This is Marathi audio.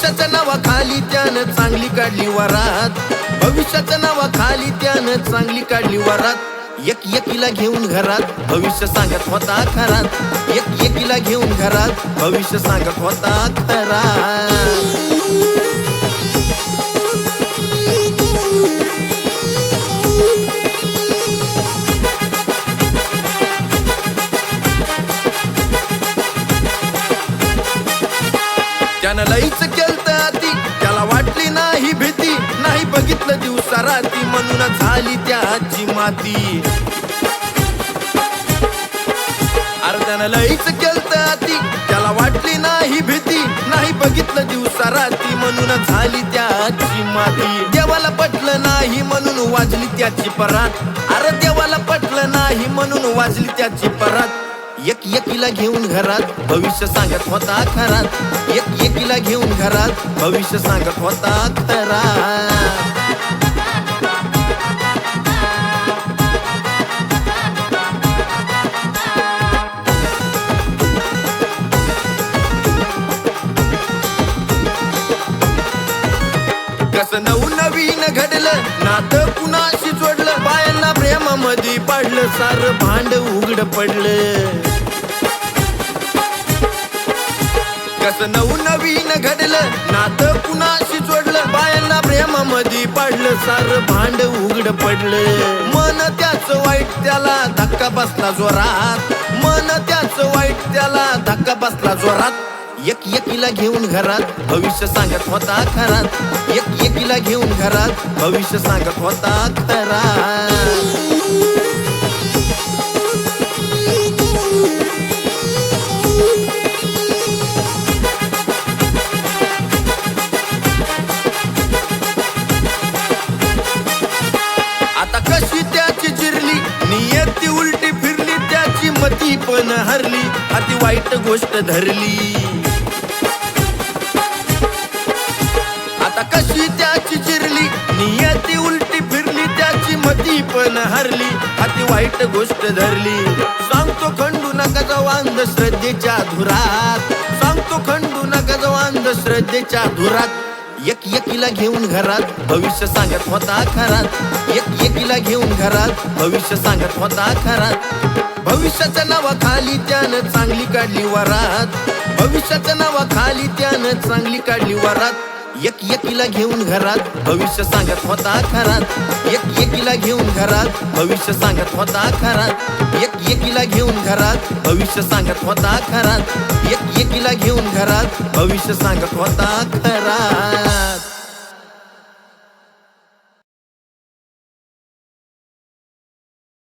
भविष्याच्या नावाखाली त्यानं चांगली काढली वरात, भविष्याच्या नावाखाली त्यानं चांगली काढली वरात। एकीला घेऊन घरात भविष्य सांगत होता खरात, एकीला घेऊन घरात भविष्य सांगत होता खरात। त्यानं लईच केलत अति, त्याला वाटली नाही भीती, नाही बघितलं दिवसा राती म्हणून झाली त्याची माती। अर्ध्यानं लईच केलत अति, त्याला वाटली नाही भीती, नाही बघितलं दिवसा राती म्हणून झाली त्याची माती। देवाला पटलं नाही म्हणून वाजली त्याची परात, अरे देवाला पटलं नाही म्हणून वाजली त्याची परात। एकीला घेऊन घरात भविष्य सांगत होता खरात, एकीला घेऊन घरात भविष्य सांगत होता खरात। कसं नवनवीन घडलं नातं कुणाशी जोडलं, बायांना प्रेमामध्ये पाडलं सारं भांड उघड पडलं। कसं नवनवीन घडलं नातं कुणाशी जोडलं, बायांना प्रेमामध्ये पाडलं सारं भांड उघड पडलं। मन त्याचं वाईट त्याला धक्का बसला जोरात, मन त्याचं वाईट त्याला धक्का बसला जोरात। एकीला घेऊन घरात भविष्य सांगत होता खरात, एकीला घेऊन घरात भविष्य सांगत होता खरात। आता कशी त्याची चिरली नियती उलटी फिरली, त्याची मती पण हरली, अति वाईट गोष्ट धरली। आता कशी त्याची चिरली नियती उलटी फिरली, त्याची मती पण हरली, अति वाईट गोष्ट धरली। सांगतो खंडू नका जाऊ अंधश्रद्धेच्या धुरात, सांगतो खंडू नका जाऊ अंधश्रद्धेच्या धुरात। एकीला घेऊन घरात भविष्य सांगत होता खरात, एकीला घेऊन घरात भविष्य सांगत होता खरात। भविष्याच्या नावाखाली त्यानं चांगली काढली वरात, भविष्याच्या नावाखाली त्यानं चांगली काढली वरात। एकीला घेऊन घरात भविष्य सांगत होता खरात, एकीला घेऊन घरात भविष्य सांगत होता खरात। एकीला घेऊन घरात भविष्य सांगत होता खरात, एकीला घेऊन घरात भविष्य सांगत होता खरात।